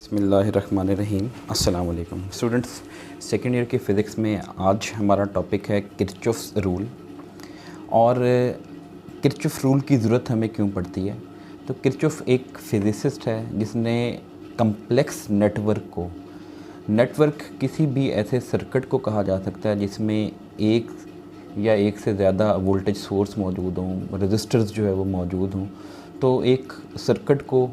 बिस्मिल्लाहिर्रहमानिर्रहीम। अस्सलाम वालेकुम स्टूडेंट्स। सेकेंड ईयर की फ़िज़िक्स में आज हमारा टॉपिक है किरचॉफ्स रूल। और किरचॉफ रूल की ज़रूरत हमें क्यों पड़ती है। तो किरचॉफ एक फ़िज़िसिस्ट है जिसने कम्प्लेक्स नेटवर्क किसी भी ऐसे सर्किट को कहा जा सकता है जिसमें एक या एक से ज़्यादा वोल्टेज सोर्स मौजूद हों, रजिस्टर्स जो है वो मौजूद हों, तो एक सर्किट को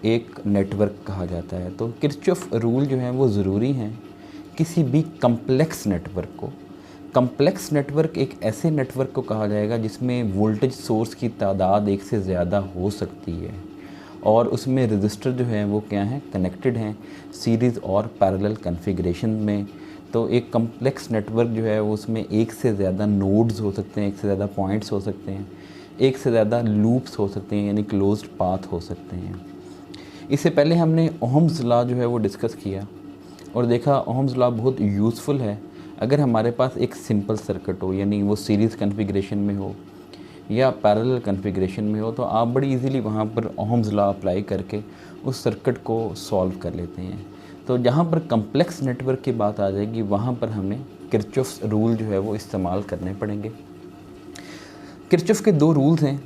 एक नेटवर्क कहा जाता है। तो किरचॉफ रूल जो हैं वो ज़रूरी हैं किसी भी कम्प्लेक्स नेटवर्क को। कम्प्लेक्स नेटवर्क एक ऐसे नेटवर्क को कहा जाएगा जिसमें वोल्टेज सोर्स की तादाद एक से ज़्यादा हो सकती है और उसमें रजिस्टर जो हैं वो क्या हैं, कनेक्टेड हैं सीरीज़ और पैरेलल कॉन्फ़िगरेशन में। तो एक कम्प्लेक्स नेटवर्क जो है वो उसमें एक से ज़्यादा नोड्स हो सकते हैं, एक से ज़्यादा पॉइंट्स हो सकते हैं, एक से ज़्यादा लूप्स हो सकते हैं, यानी क्लोज्ड पाथ हो सकते हैं। इससे पहले हमने ओहम्स लॉ जो है वो डिस्कस किया और देखा ओहम्स लॉ बहुत यूज़फुल है अगर हमारे पास एक सिंपल सर्किट हो, यानी वो सीरीज़ कॉन्फ़िगरेशन में हो या पैरेलल कॉन्फ़िगरेशन में हो, तो आप बड़ी इजीली वहाँ पर ओहम्स लॉ अप्लाई करके उस सर्किट को सॉल्व कर लेते हैं। तो जहाँ पर कम्प्लेक्स नेटवर्क की बात आ जाएगी वहाँ पर हमें किरचॉफ्स रूल जो है वो इस्तेमाल करने पड़ेंगे। किरचॉफ के दो रूल्स हैं,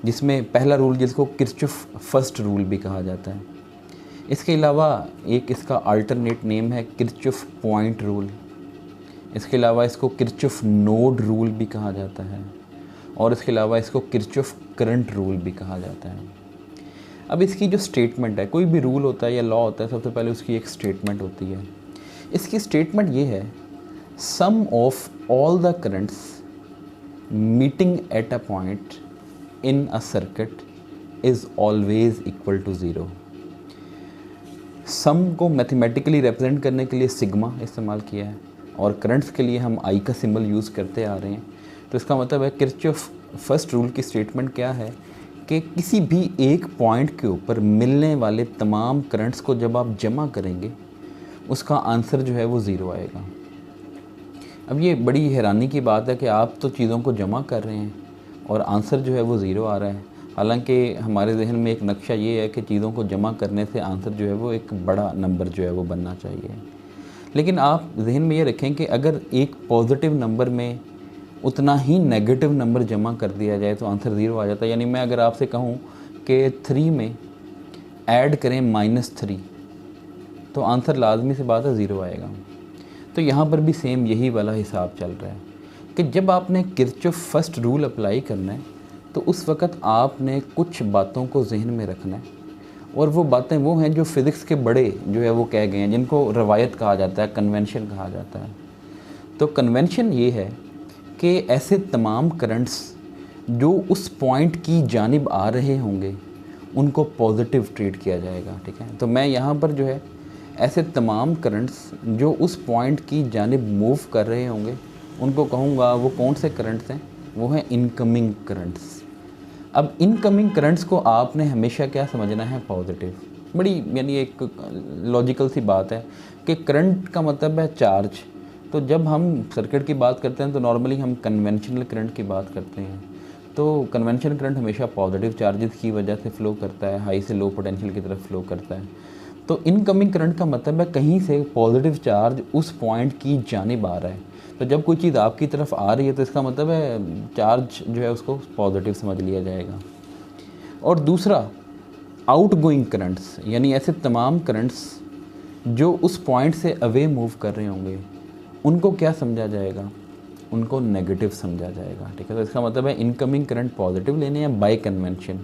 जिसमें पहला रूल जिसको किरचॉफ फर्स्ट रूल भी कहा जाता है। इसके अलावा एक इसका अल्टरनेट नेम है किरचॉफ पॉइंट रूल। इसके अलावा इसको किरचॉफ नोड रूल भी कहा जाता है और इसके अलावा इसको किरचॉफ करंट रूल भी कहा जाता है। अब इसकी जो स्टेटमेंट है, कोई भी रूल होता है या लॉ होता है, सबसे पहले उसकी एक स्टेटमेंट होती है। इसकी स्टेटमेंट ये है, sum of all the currents meeting at a point in a circuit is always equal to 0। Sum को मैथमेटिकली रिप्रेजेंट करने के लिए सिग्मा इस्तेमाल किया है और करंट्स के लिए हम आई का सिंबल यूज़ करते आ रहे हैं। तो इसका मतलब है किरचॉफ फर्स्ट रूल की स्टेटमेंट क्या है कि किसी भी एक पॉइंट के ऊपर मिलने वाले तमाम करंट्स को जब आप जमा करेंगे उसका आंसर जो है वो ज़ीरो आएगा। अब ये बड़ी हैरानी की बात है कि आप तो चीज़ों को जमा कर रहे हैं और आंसर जो है वो ज़ीरो आ रहा है। हालांकि हमारे जहन में एक नक्शा ये है कि चीज़ों को जमा करने से आंसर जो है वो एक बड़ा नंबर जो है वो बनना चाहिए। लेकिन आप जहन में ये रखें कि अगर एक पॉजिटिव नंबर में उतना ही नेगेटिव नंबर जमा कर दिया जाए तो आंसर ज़ीरो आ जाता है। यानी मैं अगर आपसे कहूँ कि 3 में ऐड करें -3 तो आंसर लाजमी से बात है ज़ीरो आएगा। तो यहाँ पर भी सेम यही वाला हिसाब चल रहा है कि जब आपने किरचॉफ फर्स्ट रूल अप्लाई करना है तो उस वक़्त आपने कुछ बातों को जहन में रखना है और वो बातें वो हैं जो फ़िज़िक्स के बड़े जो है वो कह गए हैं, जिनको रवायत कहा जाता है, कन्वेंशन कहा जाता है। तो कन्वेंशन ये है कि ऐसे तमाम करंट्स जो उस पॉइंट की जानिब आ रहे होंगे उनको पॉजिटिव ट्रीट किया जाएगा। ठीक है, तो मैं यहाँ पर जो है ऐसे तमाम करंट्स जो उस पॉइंट की जानिब मूव कर रहे होंगे उनको कहूँगा वो कौन से करंट्स हैं, वो हैं इनकमिंग करंट्स। अब इनकमिंग करंट्स को आपने हमेशा क्या समझना है, पॉजिटिव। बड़ी यानी एक लॉजिकल सी बात है कि करंट का मतलब है चार्ज। तो जब हम सर्किट की बात करते हैं तो नॉर्मली हम कन्वेंशनल करंट की बात करते हैं। तो कन्वेंशनल करंट हमेशा पॉजिटिव चार्जेस की वजह से फ़्लो करता है, हाई से लो पोटेंशियल की तरफ फ़्लो करता है। तो इनकमिंग करंट का मतलब है कहीं से पॉजिटिव चार्ज उस पॉइंट की जानिब आ रहा है। तो जब कोई चीज़ आपकी तरफ आ रही है तो इसका मतलब है चार्ज जो है उसको पॉजिटिव समझ लिया जाएगा। और दूसरा, आउटगोइंग करंट्स, यानी ऐसे तमाम करंट्स जो उस पॉइंट से अवे मूव कर रहे होंगे उनको क्या समझा जाएगा, उनको नेगेटिव समझा जाएगा। ठीक है, तो इसका मतलब है इनकमिंग करंट पॉजिटिव लेने हैं बाय कन्वेंशन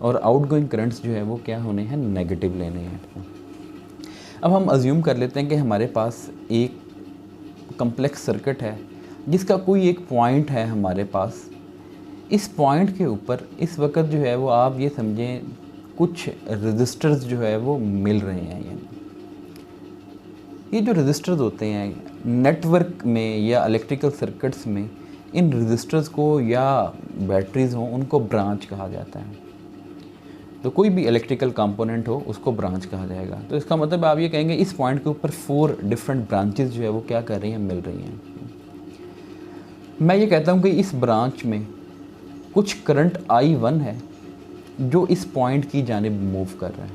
और आउटगोइंग करंट्स जो है वो क्या होने हैं, नेगेटिव लेने हैं। अब हम अज्यूम कर लेते हैं कि हमारे पास एक कम्प्लेक्स सर्किट है जिसका कोई एक पॉइंट है हमारे पास। इस पॉइंट के ऊपर इस वक्त जो है वो आप ये समझें कुछ रजिस्टर्स जो है वो मिल रहे हैं। यानी ये जो रजिस्टर्स होते हैं नेटवर्क में या इलेक्ट्रिकल सर्किट्स में, इन रजिस्टर्स को या बैटरीज हों उनको ब्रांच कहा जाता है। तो कोई भी इलेक्ट्रिकल कंपोनेंट हो उसको ब्रांच कहा जाएगा। तो इसका मतलब आप ये कहेंगे इस पॉइंट के ऊपर 4 डिफरेंट ब्रांचेस जो है वो क्या कर रही हैं, मिल रही हैं। मैं ये कहता हूँ कि इस ब्रांच में कुछ करंट I1 है जो इस पॉइंट की जानिब मूव कर रहा है।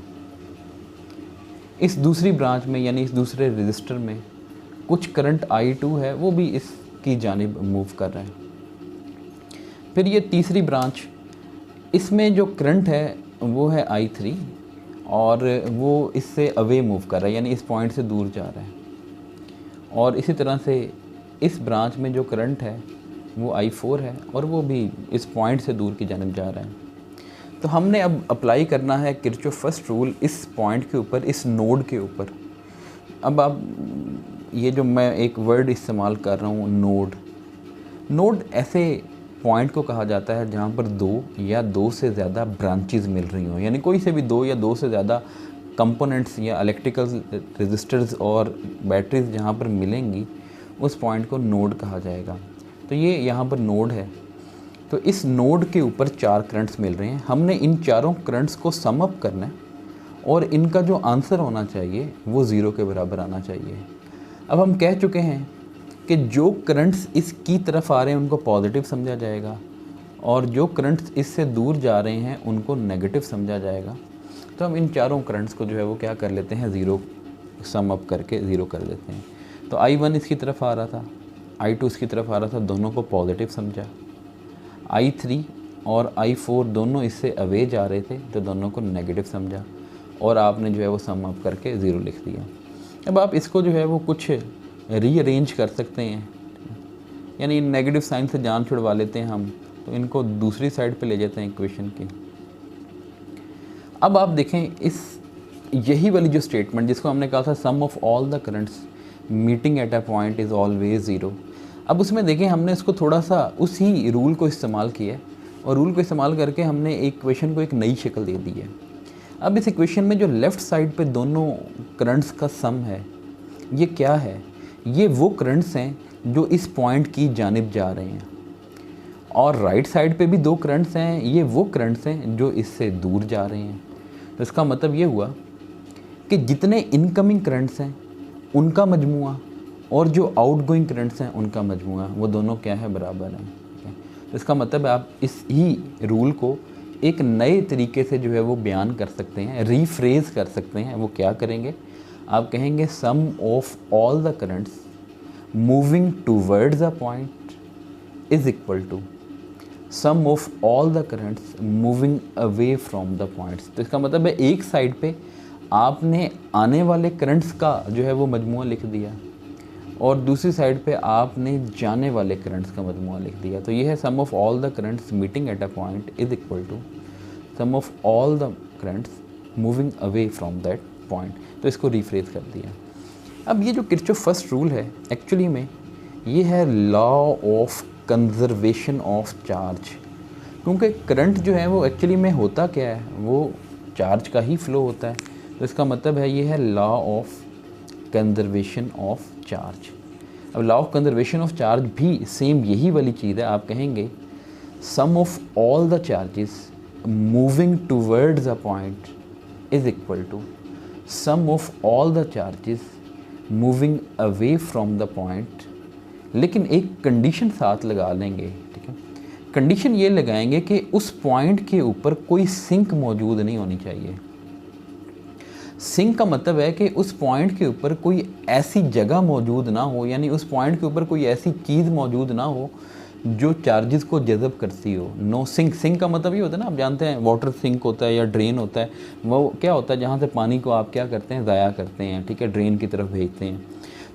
इस दूसरी ब्रांच में यानी इस दूसरे रजिस्टर में कुछ करंट I2 है वो भी इसकी जानिब मूव कर रहा है। फिर ये तीसरी ब्रांच, इसमें जो करंट है वो है I3 और वो इससे अवे मूव कर रहा है यानी इस पॉइंट से दूर जा रहा है। और इसी तरह से इस ब्रांच में जो करंट है वो I4 है और वो भी इस पॉइंट से दूर की जानिब जा रहा है। तो हमने अब अप्लाई करना है किरचॉफ फर्स्ट रूल इस पॉइंट के ऊपर, इस नोड के ऊपर। अब आप ये जो मैं एक वर्ड इस्तेमाल कर रहा हूँ नोड ऐसे पॉइंट को कहा जाता है जहाँ पर दो या दो से ज़्यादा ब्रांचेस मिल रही हों, यानी कोई से भी दो या दो से ज़्यादा कंपोनेंट्स या इलेक्ट्रिकल रेजिस्टर्स और बैटरीज जहाँ पर मिलेंगी उस पॉइंट को नोड कहा जाएगा। तो ये यहाँ पर नोड है। तो इस नोड के ऊपर 4 करंट्स मिल रहे हैं। हमने इन चारों करंट्स को सम अप करना है और इनका जो आंसर होना चाहिए वो 0 के बराबर आना चाहिए। अब हम कह चुके हैं कि जो करंट्स इसकी तरफ आ रहे हैं उनको पॉजिटिव समझा जाएगा और जो करंट्स इससे दूर जा रहे हैं उनको नेगेटिव समझा जाएगा। तो हम इन चारों करंट्स को जो है वो क्या कर लेते हैं, 0 सम अप करके 0 कर देते हैं। तो I1 इसकी तरफ आ रहा था, I2 इसकी तरफ आ रहा था, दोनों को पॉजिटिव समझा। I3 और I4 दोनों इससे अवे जा रहे थे तो दोनों को नेगेटिव समझा और आपने जो है वो सम अप करके 0 लिख दिया। अब आप इसको जो है वो कुछ रीअरेंज कर सकते हैं, यानी नेगेटिव साइन से जान छुड़वा लेते हैं हम, तो इनको दूसरी साइड पे ले जाते हैं इक्वेशन की। अब आप देखें इस यही वाली जो स्टेटमेंट जिसको हमने कहा था sum of all the currents meeting at a point is always 0। अब उसमें देखें हमने इसको थोड़ा सा उसी रूल को इस्तेमाल किया है और रूल को इस्तेमाल करके हमने इक्वेशन को एक नई शक्ल दे दी है। अब इस इक्वेशन में जो लेफ़्ट साइड पे दोनों करंट्स का सम है ये क्या है, ये वो करंट्स हैं जो इस पॉइंट की जानिब जा रहे हैं और राइट साइड पे भी 2 करंट्स हैं, ये वो करंट्स हैं जो इससे दूर जा रहे हैं। तो इसका मतलब ये हुआ कि जितने इनकमिंग करंट्स हैं उनका मजमुआ और जो आउटगोइंग करंट्स हैं उनका मजमुआ वो दोनों क्या है, बराबर हैं। ठीक है, तो इसका मतलब आप इस ही रूल को एक नए तरीके से जो है वो बयान कर सकते हैं, रीफ्रेज कर सकते हैं। वो क्या करेंगे, आप कहेंगे sum of all the currents moving towards a point is equal to sum of all the currents moving away from the points. तो इसका मतलब है एक साइड पे आपने आने वाले करंट्स का जो है वो मजमुआ लिख दिया और दूसरी साइड पे आपने जाने वाले करंट्स का मजमुआ लिख दिया। तो ये है sum of all the currents meeting at a point is equal to sum of all the currents moving away from that point. तो इसको रिफ्रेज कर दिया। अब ये जो किरचॉफ फर्स्ट रूल है एक्चुअली में ये है law of conservation of charge, क्योंकि करंट जो है वो एक्चुअली में होता क्या है, वो चार्ज का ही फ्लो होता है। तो इसका मतलब है ये है law of conservation of charge. अब law of conservation of charge भी सेम यही वाली चीज़ है। आप कहेंगे sum of all the charges moving towards a point is equal to sum of all the charges moving away from the point, लेकिन एक कंडीशन साथ लगा लेंगे। ठीक है, कंडीशन ये लगाएंगे कि उस पॉइंट के ऊपर कोई सिंक मौजूद नहीं होनी चाहिए। सिंक का मतलब है कि उस पॉइंट के ऊपर कोई ऐसी जगह मौजूद ना हो, यानी उस पॉइंट के ऊपर कोई ऐसी चीज़ मौजूद ना हो जो चार्जेस को जज़ब करती हो। नो सिंक, सिंक का मतलब ये होता है ना, आप जानते हैं वाटर सिंक होता है या ड्रेन होता है, वो क्या होता है जहाँ से पानी को आप क्या करते हैं, ज़ाया करते हैं। ठीक है, ड्रेन की तरफ भेजते हैं।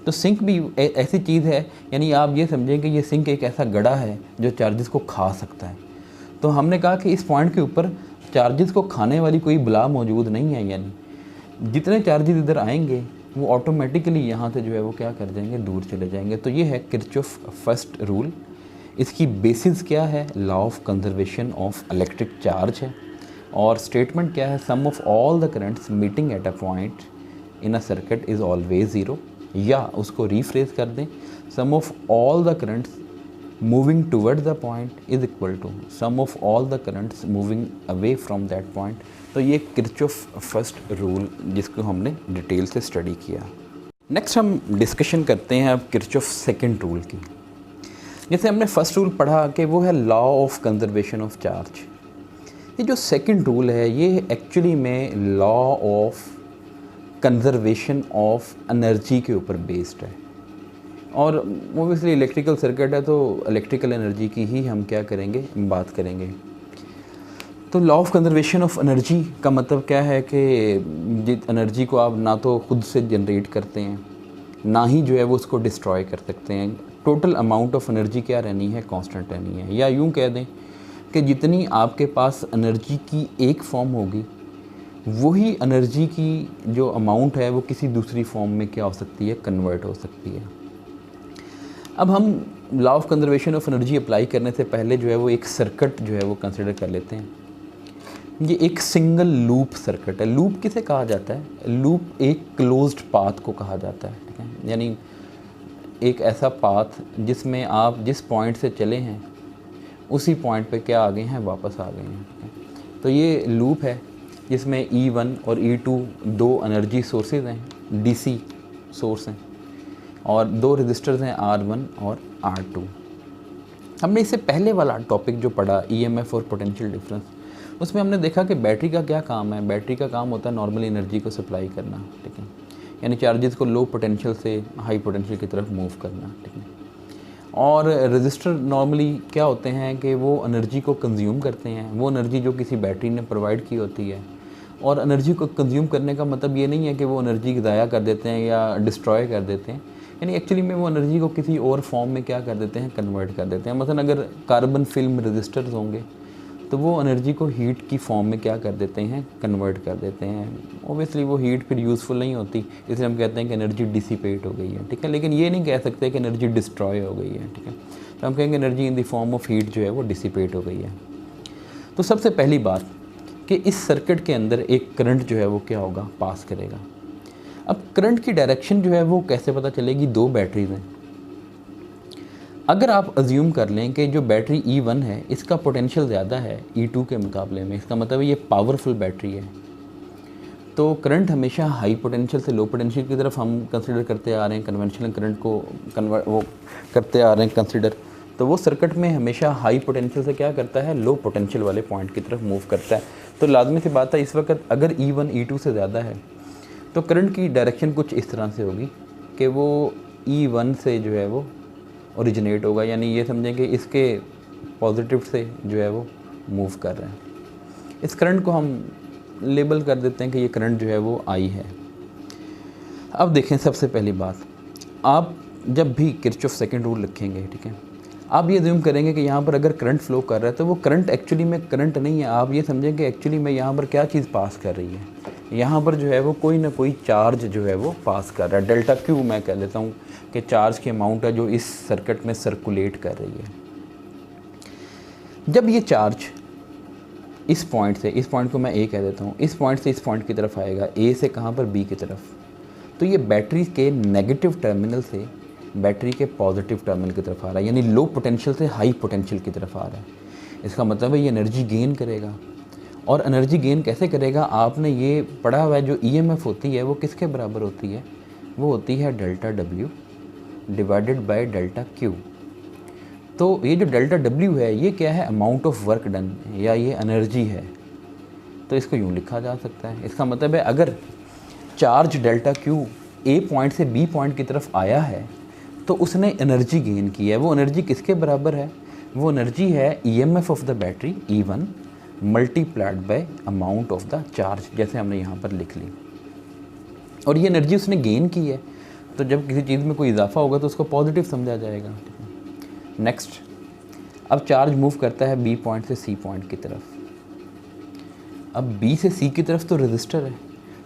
तो सिंक भी ऐसी चीज़ है, यानी आप ये समझें कि ये सिंक एक ऐसा गड़ा है जो चार्जेस को खा सकता है। तो हमने कहा कि इस पॉइंट के ऊपर चार्जेस को खाने वाली कोई बला मौजूद नहीं है, यानी जितने चार्जेस इधर आएंगे वो ऑटोमेटिकली यहाँ से जो है वो क्या कर जाएंगे, दूर चले जाएंगे। तो ये है किरचॉफ फर्स्ट रूल। इसकी बेसिस क्या है, law of conservation of electric charge है और स्टेटमेंट क्या है, sum of all the currents meeting at a point in a circuit is always 0, या उसको रीफ्रेज कर दें sum of all the currents moving towards the point is equal to sum of all the currents moving away from that point. तो ये Kirchhoff first rule जिसको हमने detail से study किया। नेक्स्ट हम डिस्कशन करते हैं अब किरचॉफ सेकंड रूल की। जैसे हमने फर्स्ट रूल पढ़ा कि वो है law of conservation of charge. ये जो सेकंड रूल है ये एक्चुअली में law of conservation of energy के ऊपर बेस्ड है। और ओबियसली इलेक्ट्रिकल सर्किट है तो इलेक्ट्रिकल एनर्जी की ही हम क्या करेंगे, बात करेंगे। तो law of conservation of energy का मतलब क्या है कि जिस एनर्जी को आप ना तो खुद से जनरेट करते हैं, ना ही जो है वो उसको डिस्ट्रॉय कर सकते हैं। टोटल अमाउंट ऑफ एनर्जी क्या रहनी है, कांस्टेंट रहनी है। या यूँ कह दें कि जितनी आपके पास एनर्जी की एक फॉर्म होगी, वही एनर्जी की जो अमाउंट है वो किसी दूसरी फॉर्म में क्या हो सकती है, कन्वर्ट हो सकती है। अब हम law of conservation of energy apply करने से पहले जो है वो एक सर्किट जो है वो कंसिडर कर लेते हैं। ये एक सिंगल लूप सर्किट है। लूप किसे कहा जाता है? लूप एक क्लोज्ड पाथ को कहा जाता है, ठीक है। यानी एक ऐसा पाथ जिसमें आप जिस पॉइंट से चले हैं उसी पॉइंट पे क्या आ गए हैं, वापस आ गए हैं, ठीक है। तो ये लूप है जिसमें E1 और E2 दो एनर्जी सोर्सेज हैं, DC सोर्स हैं, और दो रजिस्टर्स हैं R1 और R2। हमने इससे पहले वाला टॉपिक जो पढ़ा EMF और पोटेंशियल डिफरेंस, उसमें हमने देखा कि बैटरी का क्या काम है। बैटरी का काम होता है नॉर्मल एनर्जी को सप्लाई करना, ठीक है, यानी चार्जेस को लो पोटेंशियल से हाई पोटेंशियल की तरफ मूव करना, ठीक है। और रजिस्टर नॉर्मली क्या होते हैं कि वो एनर्जी को कंज्यूम करते हैं, वो एनर्जी जो किसी बैटरी ने प्रोवाइड की होती है। और एनर्जी को कंज्यूम करने का मतलब ये नहीं है कि वो एनर्जी ज़ाया कर देते हैं या डिस्ट्रॉय कर देते हैं, यानी एक्चुअली में वो एनर्जी को किसी और फॉर्म में क्या कर देते हैं, कन्वर्ट कर देते हैं। मतलब अगर कार्बन फिल्म रजिस्टर्स होंगे तो वो एनर्जी को हीट की फॉर्म में क्या कर देते हैं, कन्वर्ट कर देते हैं। ओबियसली वो हीट फिर यूज़फुल नहीं होती, इसलिए हम कहते हैं कि एनर्जी डिसिपेट हो गई है, ठीक है। लेकिन ये नहीं कह सकते कि एनर्जी डिस्ट्रॉय हो गई है, ठीक है। तो हम कहेंगे energy in the form of heat जो है वो डिसिपेट हो गई है। तो सबसे पहली बात कि इस सर्किट के अंदर एक करंट जो है वो क्या होगा, पास करेगा। अब करंट की डायरेक्शन जो है वो कैसे पता चलेगी? दो बैटरीज हैं। अगर आप अज्यूम कर लें कि जो बैटरी E1 है इसका पोटेंशियल ज़्यादा है E2 के मुकाबले में, इसका मतलब ये पावरफुल बैटरी है, तो करंट हमेशा हाई पोटेंशियल से लो पोटेंशियल की तरफ हम कंसिडर करते आ रहे हैं, कन्वेंशनल करंट को वो करते आ रहे हैं कंसिडर। तो वो सर्किट में हमेशा हाई पोटेंशियल से क्या करता है, लो पोटेंशियल वाले पॉइंट की तरफ मूव करता है। तो लाजमी सी बात है इस वक्त अगर E1 E2 से ज़्यादा है तो करंट की डायरेक्शन कुछ इस तरह से होगी कि वो E1 से जो है वो ओरिजिनेट होगा, यानी ये समझें कि इसके पॉजिटिव से जो है वो मूव कर रहे हैं। इस करंट को हम लेबल कर देते हैं कि ये करंट जो है वो I है। अब देखें, सबसे पहली बात, आप जब भी किरचॉफ सेकंड रूल लिखेंगे, ठीक है, आप ये ज़ूम करेंगे कि यहाँ पर अगर करंट फ्लो कर रहा है तो वो करंट एक्चुअली में करंट नहीं है। आप ये समझें कि एक्चुअली में यहाँ पर क्या चीज़ पास कर रही है, यहाँ पर जो है वो कोई ना कोई चार्ज जो है वो पास कर रहा है। डेल्टा Q मैं कह देता हूँ कि चार्ज की अमाउंट है जो इस सर्किट में सर्कुलेट कर रही है। जब ये चार्ज इस पॉइंट से, इस पॉइंट को मैं A कह देता हूँ, इस पॉइंट से इस पॉइंट की तरफ आएगा, A से कहाँ पर, B की तरफ, तो ये बैटरी के नेगेटिव टर्मिनल से बैटरी के पॉजिटिव टर्मिनल की तरफ आ रहा है, यानी लो पोटेंशियल से हाई पोटेंशियल की तरफ आ रहा है। इसका मतलब है ये एनर्जी गेन करेगा। और एनर्जी गेन कैसे करेगा? आपने ये पढ़ा हुआ है, जो EMF होती है वो किसके बराबर होती है? वो होती है delta W divided by delta Q। तो ये जो डेल्टा W है ये क्या है? अमाउंट ऑफ वर्क डन, या ये एनर्जी है। तो इसको यूँ लिखा जा सकता है। इसका मतलब है अगर charge delta Q A point से B पॉइंट की तरफ आया है तो उसने एनर्जी गेन की है। वो एनर्जी किसके बराबर है? वो एनर्जी है EMF of the battery E1 multiplied by amount of the charge, जैसे हमने यहाँ पर लिख ली। और ये एनर्जी उसने गेन की है, तो जब किसी चीज़ में कोई इजाफा होगा तो उसको पॉजिटिव समझा जाएगा। नेक्स्ट, अब चार्ज मूव करता है B पॉइंट से C पॉइंट की तरफ। अब B से C की तरफ तो रजिस्टर है,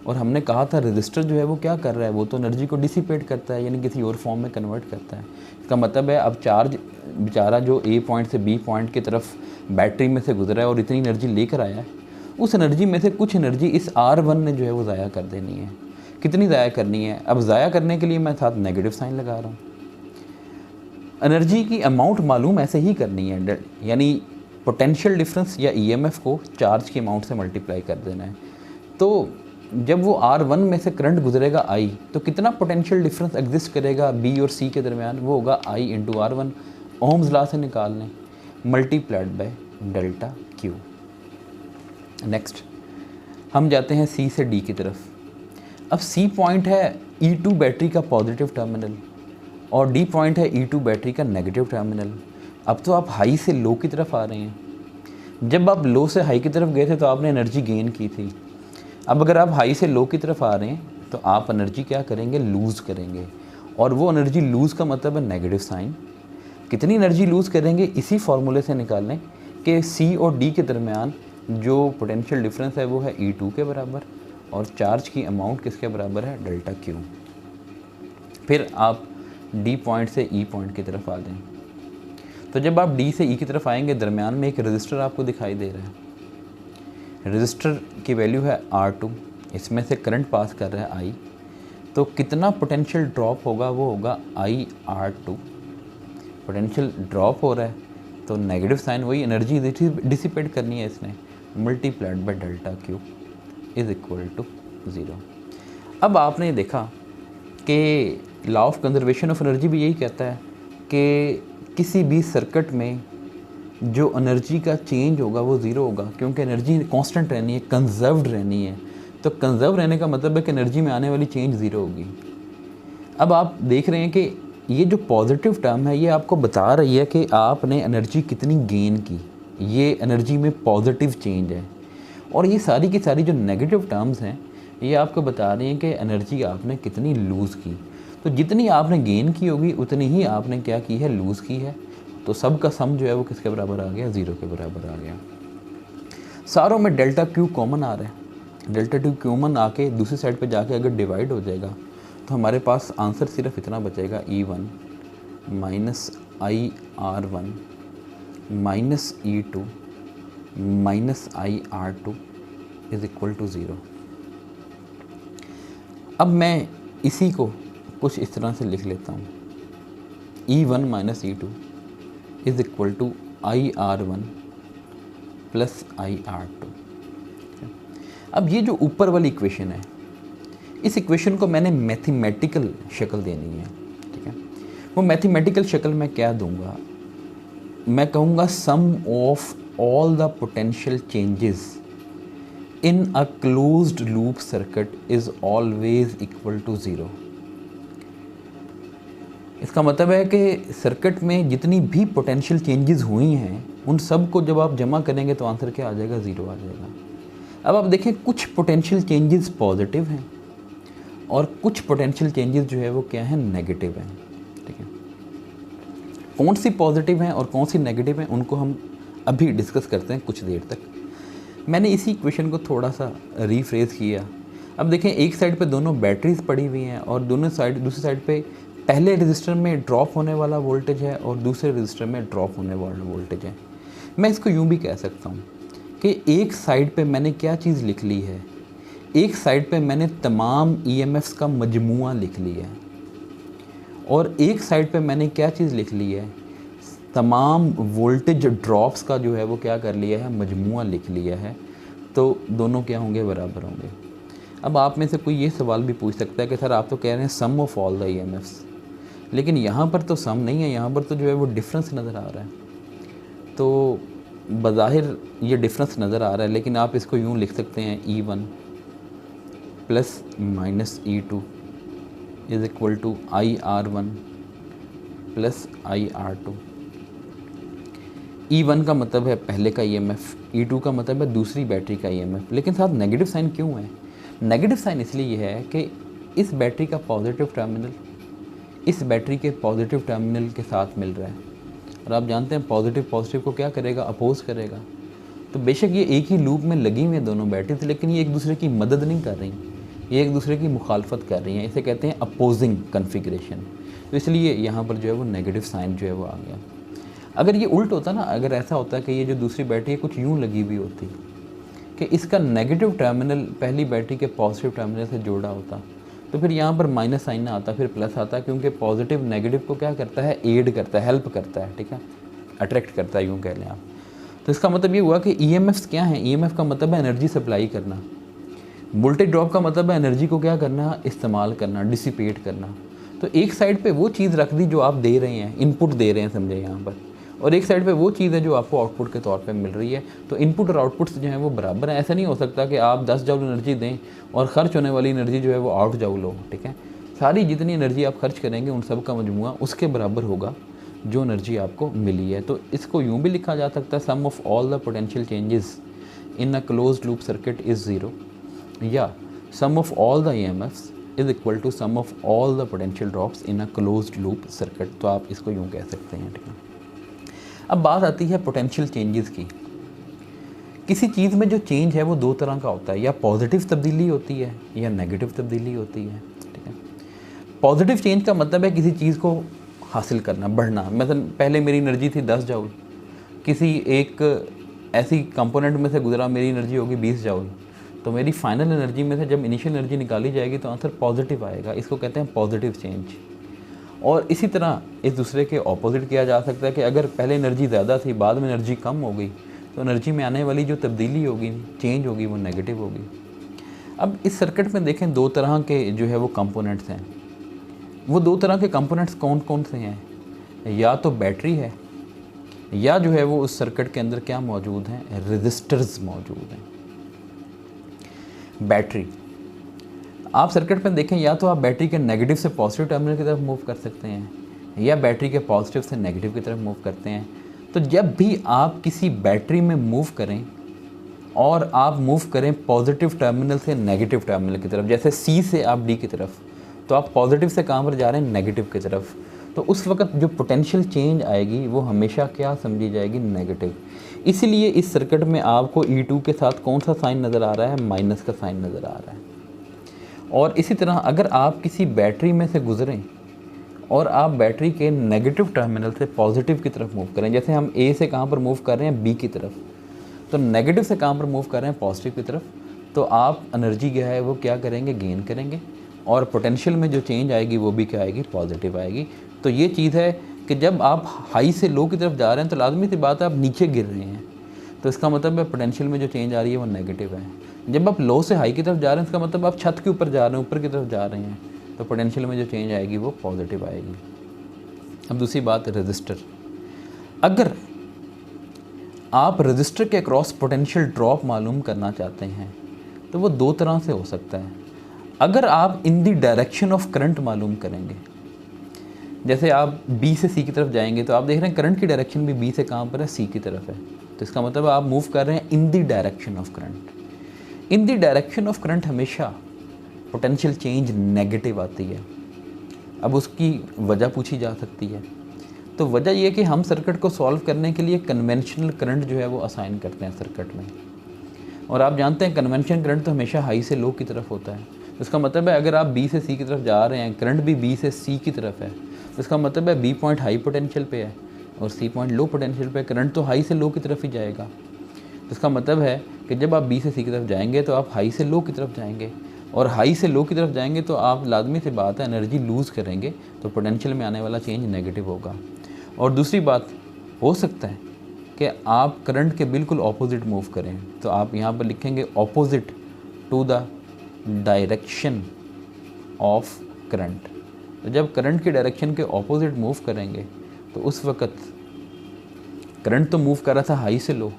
और हमने कहा था रजिस्टर जो है वो क्या कर रहा है? वो तो एनर्जी को डिसिपेट करता है, यानी किसी और फॉर्म में कन्वर्ट करता है। इसका मतलब है अब चार्ज बेचारा जो A पॉइंट से B पॉइंट की तरफ बैटरी में से गुजरा है और इतनी एनर्जी लेकर आया है, उस एनर्जी में से कुछ एनर्जी इस R1 ने जो है वो ज़ाया कर देनी है। कितनी ज़ाया करनी है? अब ज़ाया करने के लिए मैं साथ नेगेटिव साइन लगा रहा हूँ। एनर्जी की अमाउंट मालूम ऐसे ही करनी है, यानी पोटेंशियल डिफरेंस या EMF को चार्ज की अमाउंट से मल्टीप्लाई कर देना है। तो जब वो R1 में से करंट गुजरेगा I, तो कितना पोटेंशियल डिफरेंस एग्जिस्ट करेगा B और C के दरमियान? वो होगा I into R1, Ohm's law से निकाल लें, multiplied by delta Q। Next हम जाते हैं C से D की तरफ। अब सी पॉइंट है E2 बैटरी का पॉजिटिव टर्मिनल और डी पॉइंट है E2 बैटरी का नेगेटिव टर्मिनल। अब तो आप हाई से लो की तरफ आ रहे हैं। जब आप लो से हाई की तरफ गए थे तो आपने एनर्जी गेन की थी। अब अगर आप हाई से लो की तरफ आ रहे हैं तो आप एनर्जी क्या करेंगे, लूज़ करेंगे। और वो एनर्जी लूज़ का मतलब है नेगेटिव साइन। कितनी एनर्जी लूज़ करेंगे, इसी फार्मूले से निकालें कि सी और डी के दरमियान जो पोटेंशियल डिफरेंस है वो है E2 के बराबर और चार्ज की अमाउंट किसके बराबर है, डेल्टा क्यू। फिर आप डी पॉइंट से ई पॉइंट की तरफ आ जाएं। तो जब आप डी से ई की तरफ आएंगे, दरमियान में एक रजिस्टर आपको दिखाई दे रहा है। रजिस्टर की वैल्यू है R2, इसमें से करंट पास कर रहा है I। तो कितना पोटेंशियल ड्रॉप होगा, वो होगा IR2। पोटेंशियल ड्रॉप हो रहा है तो नेगेटिव साइन, वही एनर्जी डिसिपेट करनी है इसने, multiplied by delta Q is equal to 0। अब आपने देखा कि law of conservation of energy भी यही कहता है कि किसी भी सर्किट में जो एनर्जी का चेंज होगा वो ज़ीरो होगा, क्योंकि एनर्जी कांस्टेंट रहनी है, कंजर्व्ड रहनी है। तो कंजर्व रहने का मतलब है कि एनर्जी में आने वाली चेंज ज़ीरो होगी। अब आप देख रहे हैं कि ये जो पॉजिटिव टर्म है ये आपको बता रही है कि आपने एनर्जी कितनी गेन की, ये एनर्जी में पॉजिटिव चेंज है। और ये सारी की सारी जो नेगेटिव टर्म्स हैं ये आपको बता रही हैं कि एनर्जी आपने कितनी लूज़ की। तो जितनी आपने गेन की होगी उतनी ही आपने क्या की है, लूज़ की है। तो सब का सम जो है वो किसके बराबर आ गया, 0 के बराबर आ गया। सारों में डेल्टा क्यू कॉमन आ रहा है। डेल्टा क्यू कॉमन आके दूसरी साइड पे जाके अगर डिवाइड हो जाएगा तो हमारे पास आंसर सिर्फ इतना बचेगा, E1 minus IR1 minus E2 minus IR2 is equal to 0। अब मैं इसी को कुछ इस तरह से लिख लेता हूँ, E1 minus E2 is equal to IR1 plus IR2। अब ये जो ऊपर वाली इक्वेशन है, इस इक्वेशन को मैंने मैथमेटिकल शक्ल देनी है, ठीक है। वो मैथमेटिकल शक्ल मैं क्या दूंगा, मैं कहूँगा sum of all the potential changes in a closed loop circuit is always equal to 0। इसका मतलब है कि सर्किट में जितनी भी पोटेंशियल चेंजेस हुई हैं उन सब को जब आप जमा करेंगे तो आंसर क्या आ जाएगा, 0 आ जाएगा। अब आप देखें कुछ पोटेंशियल चेंजेस पॉजिटिव हैं और कुछ पोटेंशियल चेंजेस जो है वो क्या है, नेगेटिव हैं, ठीक है। कौन सी पॉजिटिव हैं और कौन सी नेगेटिव हैं उनको हम अभी डिस्कस करते हैं कुछ देर तक। मैंने इसी इक्वेशन को थोड़ा सा रीफ्रेज किया। अब देखें एक साइड पे दोनों बैटरीज पड़ी हुई हैं और दूसरी साइड पे पहले रजिस्टर में ड्रॉप होने वाला वोल्टेज है और दूसरे रजिस्टर में ड्रॉप होने वाला वोल्टेज है। मैं इसको यूँ भी कह सकता हूँ कि एक साइड पे मैंने क्या चीज़ लिख ली है, एक साइड पे मैंने तमाम EMFs का मजमूआ लिख लिया है और एक साइड पे मैंने क्या चीज़ लिख ली है, तमाम वोल्टेज ड्रॉप्स का जो है वो क्या कर लिया है, मजमूआ लिख लिया है। तो दोनों क्या होंगे, बराबर होंगे। अब आप में से कोई ये सवाल भी पूछ सकता है कि सर आप तो कह रहे हैं सम ऑफ ऑल द EMFs, लेकिन यहाँ पर तो सम नहीं है, यहाँ पर तो जो है वो डिफरेंस नज़र आ रहा है। तो बज़ाहिर ये डिफरेंस नज़र आ रहा है, लेकिन आप इसको यूँ लिख सकते हैं E1 plus minus E2 is equal to IR1 plus IR2। E1 का मतलब है पहले का EMF, E2 का मतलब है दूसरी बैटरी का EMF। लेकिन साथ नेगेटिव साइन क्यों है? नेगेटिव साइन इसलिए ये है कि इस बैटरी का पॉजिटिव टर्मिनल इस बैटरी के पॉजिटिव टर्मिनल के साथ मिल रहा है और आप जानते हैं पॉजिटिव को क्या करेगा, अपोज करेगा। तो बेशक ये एक ही लूप में लगी हुई है दोनों बैटरीज, लेकिन ये एक दूसरे की मदद नहीं कर रही, ये एक दूसरे की मुखालफत कर रही हैं। इसे कहते हैं अपोजिंग कन्फिग्रेशन। तो इसलिए यहाँ पर जो है वो नेगेटिव साइन जो है वो आ गया। अगर ये उल्ट होता ना, अगर ऐसा होता कि ये जो दूसरी बैटरी है कुछ यूँ लगी हुई होती कि इसका नेगेटिव टर्मिनल पहली बैटरी के पॉजिटिव टर्मिनल से जोड़ा होता, तो फिर यहाँ पर माइनस साइन ना आता, फिर प्लस आता, क्योंकि पॉजिटिव नेगेटिव को क्या करता है, एड करता है, हेल्प करता है, ठीक है, अट्रैक्ट करता है, यूँ कह लें आप। तो इसका मतलब ये हुआ कि EMFs क्या हैं, EMF का मतलब है एनर्जी सप्लाई करना, वोल्टेज ड्रॉप का मतलब है एनर्जी को क्या करना, इस्तेमाल करना, डिसिपेट करना। तो एक साइड पे वो चीज़ रख दी जो आप दे रहे हैं, इनपुट दे रहे हैं, समझे यहाँ पर, और एक साइड पे वो चीज़ है जो आपको आउटपुट के तौर पे मिल रही है। तो इनपुट और आउटपुट्स जो हैं वो बराबर हैं। ऐसा नहीं हो सकता कि आप 10 जूल एनर्जी दें और ख़र्च होने वाली एनर्जी जो है वो 8 जूल हो, ठीक है। सारी जितनी एनर्जी आप खर्च करेंगे उन सब का मजमुआ उसके बराबर होगा जो एनर्जी आपको मिली है। तो इसको यूँ भी लिखा जा सकता है, sum of all the potential changes in a closed loop circuit is 0, या sum of all the EMFs is equal to sum of all the potential drops in a closed loop circuit. तो आप इसको यूँ कह सकते हैं, ठीक है। अब बात आती है पोटेंशियल चेंजेस की। किसी चीज़ में जो चेंज है वो दो तरह का होता है, या पॉजिटिव तब्दीली होती है या नेगेटिव तब्दीली होती है, ठीक है। पॉजिटिव चेंज का मतलब है किसी चीज़ को हासिल करना, बढ़ना। मतलब पहले मेरी एनर्जी थी 10 जूल, किसी एक ऐसी कंपोनेंट में से गुजरा, मेरी एनर्जी होगी 20 जूल, तो मेरी फाइनल एनर्जी में से जब इनिशियल एनर्जी निकाली जाएगी तो आंसर पॉजिटिव आएगा। इसको कहते हैं पॉजिटिव चेंज। और इसी तरह इस दूसरे के ऑपोजिट किया जा सकता है कि अगर पहले एनर्जी ज़्यादा थी, बाद में एनर्जी कम हो गई, तो एनर्जी में आने वाली जो तब्दीली होगी, चेंज होगी, वो नेगेटिव होगी। अब इस सर्किट में देखें दो तरह के जो है वो कंपोनेंट्स हैं। वो दो तरह के कंपोनेंट्स कौन कौन से हैं? या तो बैटरी है, या जो है वो उस सर्किट के अंदर क्या मौजूद हैं, रेजिस्टर्स मौजूद हैं। बैटरी, आप सर्किट में देखें, या तो आप बैटरी के नेगेटिव से पॉजिटिव टर्मिनल की तरफ मूव कर सकते हैं, या बैटरी के पॉजिटिव से नेगेटिव की तरफ मूव करते हैं। तो जब भी आप किसी बैटरी में मूव करें और आप मूव करें पॉजिटिव टर्मिनल से नेगेटिव टर्मिनल की तरफ, जैसे C से आप D की तरफ, तो आप पॉजिटिव से कहाँ पर जा रहे हैं, नेगेटिव की तरफ, तो उस वक्त जो पोटेंशियल चेंज आएगी वो हमेशा क्या समझी जाएगी, नेगेटिव। इसीलिए इस सर्किट में आपको E2 के साथ कौन सा साइन नज़र आ रहा है, माइनस का साइन नज़र आ रहा है। और इसी तरह अगर आप किसी बैटरी में से गुजरें और आप बैटरी के नेगेटिव टर्मिनल से पॉजिटिव की तरफ मूव करें, जैसे हम A से कहाँ पर मूव कर रहे हैं, B की तरफ, तो नेगेटिव से कहाँ पर मूव कर रहे हैं, पॉजिटिव की तरफ, तो आप एनर्जी क्या है वो क्या करेंगे, गेन करेंगे। और पोटेंशियल में जो चेंज आएगी वो भी क्या आएगी, पॉजिटिव आएगी। तो ये चीज़ है कि जब आप हाई से लो की तरफ जा रहे हैं तो लाजमी सी बात है आप नीचे गिर रहे हैं, तो इसका मतलब है पोटेंशियल में जो चेंज आ रही है वो नेगेटिव है। जब आप लो से हाई की तरफ जा रहे हैं इसका मतलब आप छत के ऊपर जा रहे हैं, ऊपर की तरफ जा रहे हैं, तो पोटेंशियल में जो चेंज आएगी वो पॉजिटिव आएगी। अब दूसरी बात, रेजिस्टर। अगर आप रेजिस्टर के अक्रॉस पोटेंशियल ड्रॉप मालूम करना चाहते हैं तो वो दो तरह से हो सकता है। अगर आप in the direction of current मालूम करेंगे, जैसे आप B से C की तरफ जाएंगे तो आप देख रहे हैं करंट की डायरेक्शन भी B से कहाँ पर है, C की तरफ है, तो इसका मतलब आप मूव कर रहे हैं in the direction of current. In the direction of current हमेशा पोटेंशियल चेंज नेगेटिव आती है। अब उसकी वजह पूछी जा सकती है, तो वजह ये है कि हम सर्किट को सॉल्व करने के लिए कन्वेंशनल करंट जो है वो असाइन करते हैं सर्किट में, और आप जानते हैं कन्वेंशनल करंट तो हमेशा हाई से लो की तरफ होता है। तो इसका मतलब है अगर आप B से C की तरफ जा रहे हैं, करंट भी B से C की तरफ है, तो इसका मतलब है B पॉइंट हाई पोटेंशियल पे है और C पॉइंट लो पोटेंशियल पे, करंट तो हाई से लो की तरफ ही जाएगा। तो इसका मतलब है कि जब आप B से C की तरफ जाएंगे तो आप हाई से लो की तरफ जाएंगे, और हाई से लो की तरफ जाएंगे तो आप लाजमी से बात है एनर्जी लूज़ करेंगे, तो पोटेंशियल में आने वाला चेंज नेगेटिव होगा। और दूसरी बात, हो सकता है कि आप करंट के बिल्कुल ऑपोजिट मूव करें, तो आप यहाँ पर लिखेंगे opposite to the direction of current. तो जब करंट की डायरेक्शन के ऑपोजिट मूव करेंगे तो उस वक़्त करंट तो मूव कर रहा था हाई से लो,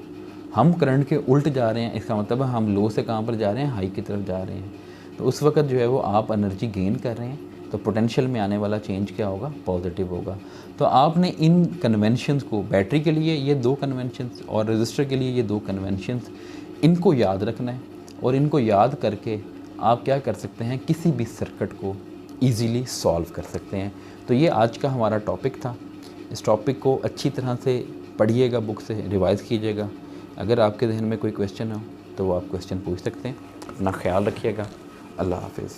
हम करंट के उल्ट जा रहे हैं, इसका मतलब है हम लो से कहाँ पर जा रहे हैं, हाई की तरफ जा रहे हैं। तो उस वक़्त जो है वो आप एनर्जी गेन कर रहे हैं, तो पोटेंशियल में आने वाला चेंज क्या होगा, पॉजिटिव होगा। तो आपने इन कन्वेंशंस को, बैटरी के लिए ये दो कन्वेंशंस और रजिस्टर के लिए ये दो कन्वेंशंस, इनको याद रखना है, और इनको याद करके आप क्या कर सकते हैं, किसी भी सर्किट को ईज़िली सॉल्व कर सकते हैं। तो ये आज का हमारा टॉपिक था। इस टॉपिक को अच्छी तरह से पढ़िएगा, बुक से रिवाइज़ कीजिएगा। अगर आपके जहन में कोई क्वेश्चन हो तो वो आप क्वेश्चन पूछ सकते हैं। अपना ख्याल रखिएगा। अल्लाह हाफिज़।